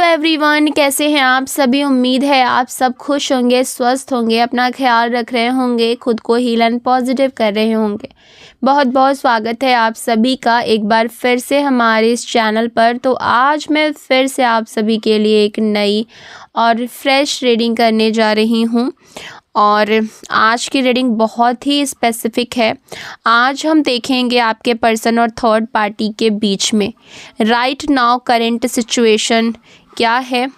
Everyone, कैसे हैं आप सभी। उम्मीद है आप सब खुश होंगे, स्वस्थ होंगे, अपना ख्याल रख रहे होंगे, खुद को हील एंड पॉजिटिव कर रहे होंगे। बहुत बहुत स्वागत है आप सभी का एक बार फिर से हमारे इस चैनल पर। तो आज मैं फिर से आप सभी के लिए एक नई और फ्रेश रीडिंग करने जा रही हूँ और आज की रीडिंग बहुत ही स्पेसिफिक है। आज हम देखेंगे आपके पर्सन और थर्ड पार्टी के बीच में राइट नाउ करंट सिचुएशन क्या है,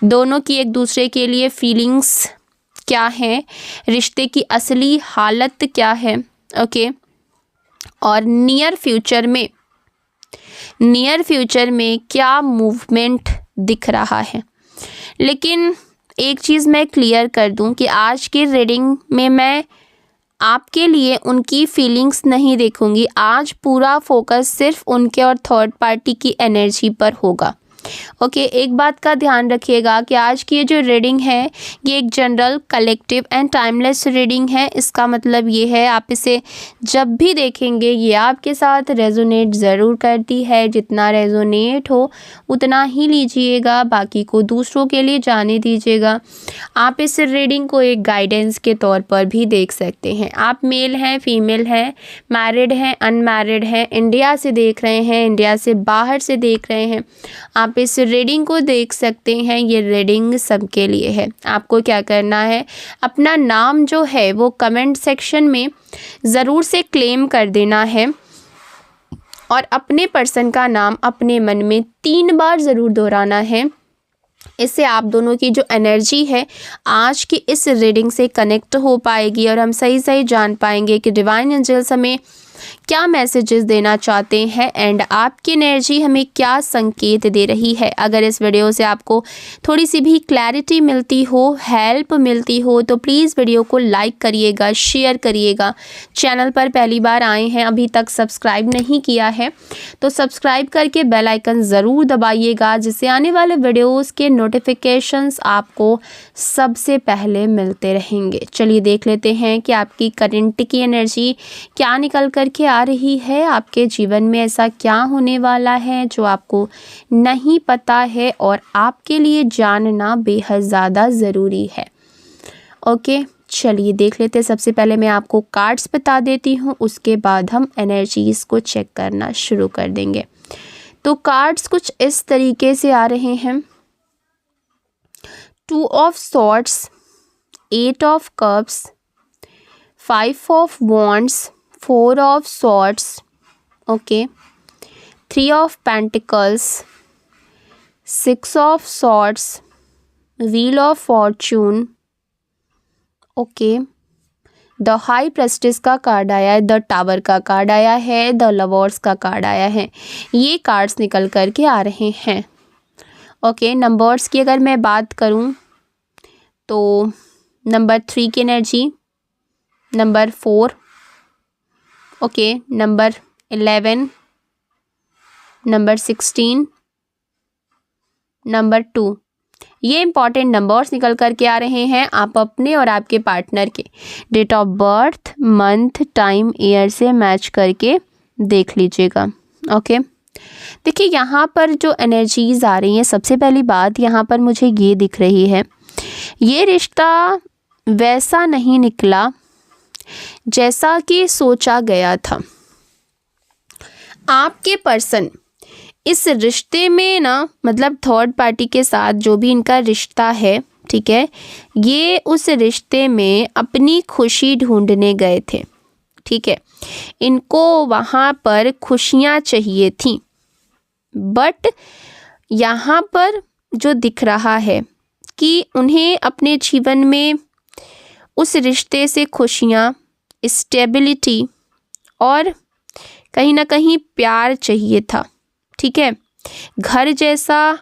दोनों की एक दूसरे के लिए फीलिंग्स क्या है, रिश्ते की असली हालत क्या है, ओके। और नियर फ्यूचर में क्या मूवमेंट दिख रहा है। लेकिन एक चीज़ मैं क्लियर कर दूं कि आज की रीडिंग में मैं आपके लिए उनकी फीलिंग्स नहीं देखूंगी। आज पूरा फोकस सिर्फ उनके और थर्ड पार्टी की एनर्जी पर होगा, ओके। एक बात का ध्यान रखिएगा कि आज की ये जो रीडिंग है ये एक general, collective and timeless reading है। इसका मतलब ये है आप इसे जब भी देखेंगे ये आपके साथ रेजोनेट ज़रूर करती है। जितना रेजोनेट हो उतना ही लीजिएगा, बाकी को दूसरों के लिए जाने दीजिएगा। आप इस रीडिंग को एक गाइडेंस के तौर पर भी देख सकते हैं। आप मेल हैं, फीमेल हैं, मैरिड हैं, अनमैरिड हैं, इंडिया से देख रहे हैं, इंडिया से बाहर से देख रहे हैं, आप इस रीडिंग को देख सकते हैं। ये रीडिंग सबके लिए है। आपको क्या करना है, अपना नाम जो है वो कमेंट सेक्शन में ज़रूर से क्लेम कर देना है और अपने पर्सन का नाम अपने मन में 3 बार ज़रूर दोहराना है। इससे आप दोनों की जो एनर्जी है आज की इस रीडिंग से कनेक्ट हो पाएगी और हम सही जान पाएंगे कि डिवाइन एंजल्स हमें क्या मैसेजेस देना चाहते हैं एंड आपकी एनर्जी हमें क्या संकेत दे रही है। अगर इस वीडियो से आपको थोड़ी सी भी क्लैरिटी मिलती हो, हेल्प मिलती हो तो प्लीज़ वीडियो को लाइक करिएगा, शेयर करिएगा। चैनल पर पहली बार आए हैं, अभी तक सब्सक्राइब नहीं किया है तो सब्सक्राइब करके बेल आइकन ज़रूर दबाइएगा, जिससे आने वाले वीडियोज़ के नोटिफिकेशंस आपको सबसे पहले मिलते रहेंगे। चलिए देख लेते हैं कि आपकी करंट की एनर्जी क्या निकल कर के आ रही है। आपके जीवन में ऐसा क्या होने वाला है जो आपको नहीं पता है और आपके लिए जानना बेहद ज़्यादा ज़रूरी है, ओके। चलिए देख लेते हैं। सबसे पहले मैं आपको कार्ड्स बता देती हूँ, उसके बाद हम एनर्जीज़ को चेक करना शुरू कर देंगे। तो कार्ड्स कुछ इस तरीके से आ रहे हैं। 2 of swords, 8 of cups, 5 of wands, 4 of swords, okay, 3 of pentacles, 6 of swords, wheel of fortune, okay, the high prestige का कार्ड आया है, द टावर का कार्ड आया है, द लवर्स का कार्ड आया है। ये कार्ड्स निकल कर के आ रहे हैं, ओके। नंबर्स की अगर मैं बात करूं तो नंबर 3 की energy, number 4, okay, number 11, number 16, number 2, ये इंपॉर्टेंट नंबर्स निकल कर के आ रहे हैं। आप अपने और आपके पार्टनर के date of birth, month, time, year से मैच करके देख लीजिएगा, ओके। देखिए यहाँ पर जो एनर्जीज आ रही हैं, सबसे पहली बात यहाँ पर मुझे ये दिख रही है, ये रिश्ता वैसा नहीं निकला जैसा कि सोचा गया था। आपके पर्सन इस रिश्ते में ना, मतलब थर्ड पार्टी के साथ जो भी इनका रिश्ता है, ठीक है, ये उस रिश्ते में अपनी खुशी ढूंढने गए थे, ठीक है। इनको वहाँ पर खुशियाँ चाहिए थी, बट यहाँ पर जो दिख रहा है कि उन्हें अपने जीवन में उस रिश्ते से खुशियाँ, स्टेबिलिटी और कहीं ना कहीं प्यार चाहिए था, ठीक है। घर जैसा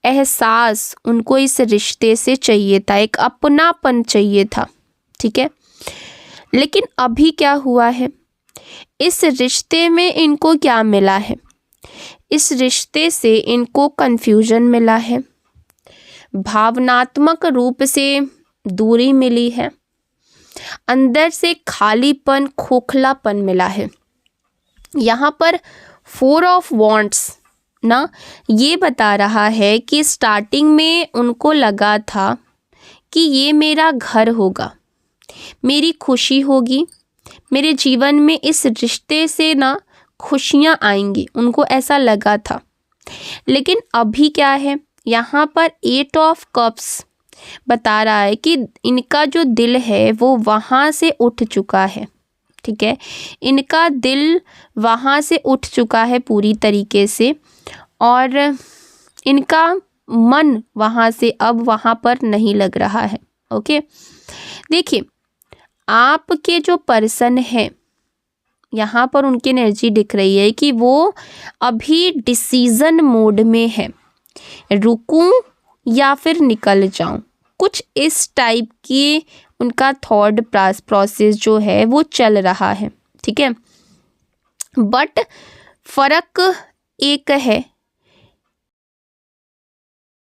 एहसास उनको इस रिश्ते से चाहिए था, एक अपनापन चाहिए था, ठीक है। लेकिन अभी क्या हुआ है, इस रिश्ते में इनको क्या मिला है, इस रिश्ते से इनको कन्फ्यूजन मिला है, भावनात्मक रूप से दूरी मिली है, अंदर से खालीपन, खोखलापन मिला है। यहाँ पर 4 ऑफ वॉन्ड्स ना ये बता रहा है कि स्टार्टिंग में उनको लगा था कि ये मेरा घर होगा, मेरी खुशी होगी, मेरे जीवन में इस रिश्ते से ना खुशियाँ आएंगी, उनको ऐसा लगा था। लेकिन अभी क्या है, यहाँ पर 8 ऑफ कप्स बता रहा है कि इनका जो दिल है वो वहाँ से उठ चुका है। ठीक है, इनका दिल वहाँ से उठ चुका है पूरी तरीके से, और इनका मन वहाँ से अब वहाँ पर नहीं लग रहा है। ओके, देखिए आपके जो पर्सन है, यहाँ पर उनकी एनर्जी दिख रही है कि वो अभी डिसीजन मोड में है, रुकूं या फिर निकल जाऊं, कुछ इस टाइप की उनका थॉट प्रोसेस जो है वो चल रहा है। ठीक है, बट फर्क एक है,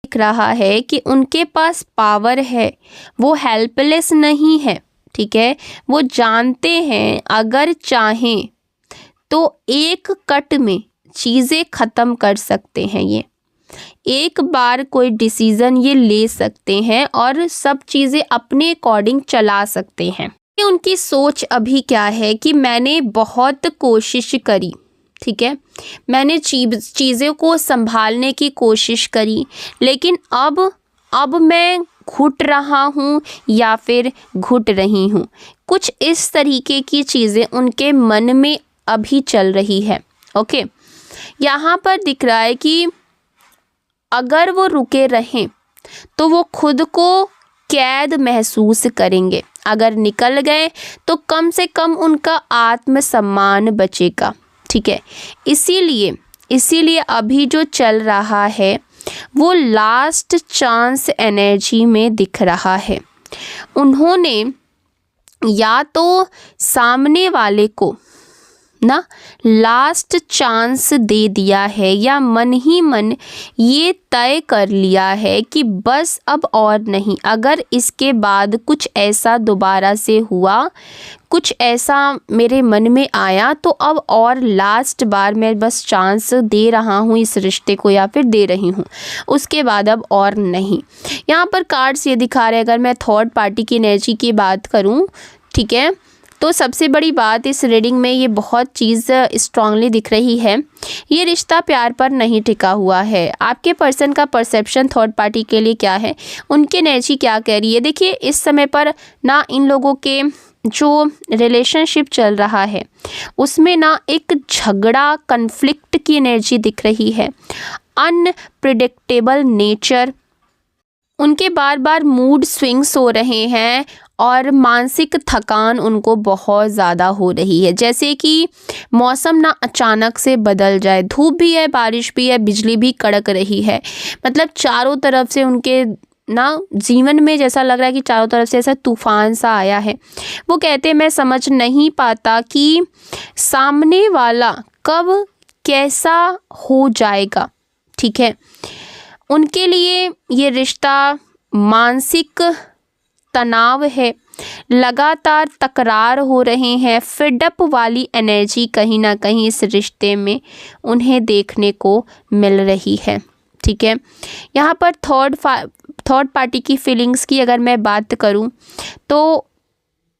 दिख रहा है कि उनके पास पावर है, वो हेल्पलेस नहीं है। ठीक है, वो जानते हैं अगर चाहें तो एक कट में चीज़ें ख़त्म कर सकते हैं, ये एक बार कोई डिसीज़न ये ले सकते हैं और सब चीज़ें अपने अकॉर्डिंग चला सकते हैं। उनकी सोच अभी क्या है कि मैंने बहुत कोशिश करी, ठीक है, मैंने चीज़ों को संभालने की कोशिश करी, लेकिन अब मैं घुट रहा हूँ या फिर घुट रही हूँ, कुछ इस तरीके की चीज़ें उनके मन में अभी चल रही है। ओके, यहाँ पर दिख रहा है कि अगर वो रुके रहें तो वो खुद को कैद महसूस करेंगे, अगर निकल गए तो कम से कम उनका आत्मसम्मान बचेगा। ठीक है, इसीलिए अभी जो चल रहा है वो लास्ट चांस एनर्जी में दिख रहा है। उन्होंने या तो सामने वाले को ना लास्ट चांस दे दिया है या मन ही मन ये तय कर लिया है कि बस अब और नहीं, अगर इसके बाद कुछ ऐसा दोबारा से हुआ, कुछ ऐसा मेरे मन में आया तो अब और लास्ट बार मैं बस चांस दे रहा हूँ इस रिश्ते को या फिर दे रही हूँ, उसके बाद अब और नहीं। यहाँ पर कार्ड्स ये दिखा रहे हैं, अगर मैं थर्ड पार्टी की एनर्जी की बात करूँ, ठीक है, तो सबसे बड़ी बात इस रीडिंग में ये बहुत चीज़ स्ट्रांगली दिख रही है, ये रिश्ता प्यार पर नहीं टिका हुआ है। आपके पर्सन का परसेप्शन थर्ड पार्टी के लिए क्या है, उनकी एनर्जी क्या कह रही है। देखिए इस समय पर ना इन लोगों के जो रिलेशनशिप चल रहा है उसमें ना एक झगड़ा, कन्फ्लिक्ट की एनर्जी दिख रही है, अनप्रिडिक्टेबल नेचर, उनके बार बार मूड स्विंग्स हो रहे हैं और मानसिक थकान उनको बहुत ज़्यादा हो रही है, जैसे कि मौसम ना अचानक से बदल जाए, धूप भी है, बारिश भी है, बिजली भी कड़क रही है, मतलब चारों तरफ से उनके ना जीवन में जैसा लग रहा है कि चारों तरफ से ऐसा तूफान सा आया है। वो कहते हैं मैं समझ नहीं पाता कि सामने वाला कब कैसा हो जाएगा। ठीक है, उनके लिए ये रिश्ता मानसिक तनाव है, लगातार तकरार हो रहे हैं, फिडअप वाली एनर्जी कहीं ना कहीं इस रिश्ते में उन्हें देखने को मिल रही है। ठीक है, यहाँ पर थर्ड पार्टी की फीलिंग्स की अगर मैं बात करूँ तो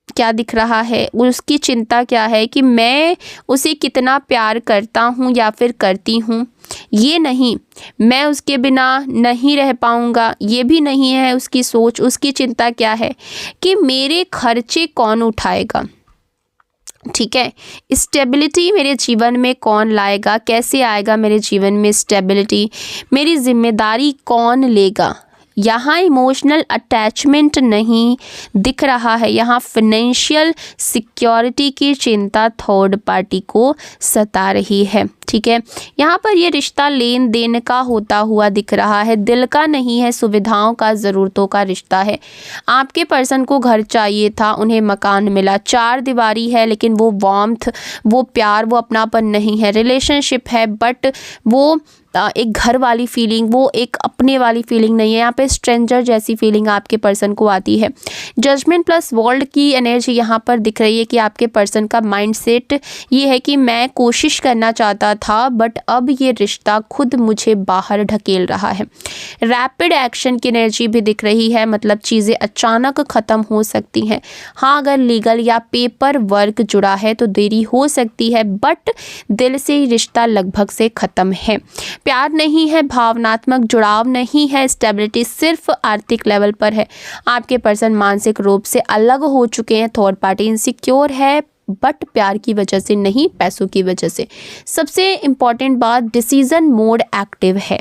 क्या दिख रहा है, उसकी चिंता क्या है कि मैं उसे कितना प्यार करता हूँ या फिर करती हूँ, ये नहीं, मैं उसके बिना नहीं रह पाऊँगा, ये भी नहीं है उसकी सोच। उसकी चिंता क्या है कि मेरे खर्चे कौन उठाएगा। ठीक है, स्टेबिलिटी मेरे जीवन में कौन लाएगा, कैसे आएगा मेरे जीवन में स्टेबिलिटी, मेरी जिम्मेदारी कौन लेगा। यहाँ इमोशनल अटैचमेंट नहीं दिख रहा है, यहाँ फाइनेंशियल सिक्योरिटी की चिंता थर्ड पार्टी को सता रही है। ठीक है, यहाँ पर ये रिश्ता लेन देन का होता हुआ दिख रहा है, दिल का नहीं है, सुविधाओं का, ज़रूरतों का रिश्ता है। आपके पर्सन को घर चाहिए था, उन्हें मकान मिला, चार दीवारी है लेकिन वो वार्मथ, वो प्यार, वो अपनापन नहीं है। रिलेशनशिप है बट वो एक घर वाली फीलिंग, वो एक अपने वाली फीलिंग नहीं है, यहाँ पे स्ट्रेंजर जैसी फीलिंग आपके पर्सन को आती है। जजमेंट प्लस वर्ल्ड की एनर्जी यहाँ पर दिख रही है कि आपके पर्सन का माइंडसेट ये है कि मैं कोशिश करना चाहता था बट अब ये रिश्ता खुद मुझे बाहर ढकेल रहा है। रैपिड एक्शन की एनर्जी भी दिख रही है, मतलब चीज़ें अचानक ख़त्म हो सकती हैं। हाँ, अगर लीगल या पेपर वर्क जुड़ा है तो देरी हो सकती है बट दिल से ही रिश्ता लगभग से ख़त्म है। प्यार नहीं है, भावनात्मक जुड़ाव नहीं है, स्टेबिलिटी सिर्फ आर्थिक लेवल पर है। आपके पर्सन मानसिक रूप से अलग हो चुके हैं, थर्ड पार्टी इनसिक्योर है बट प्यार की वजह से नहीं, पैसों की वजह से। सबसे इम्पॉर्टेंट बात, डिसीजन मोड एक्टिव है।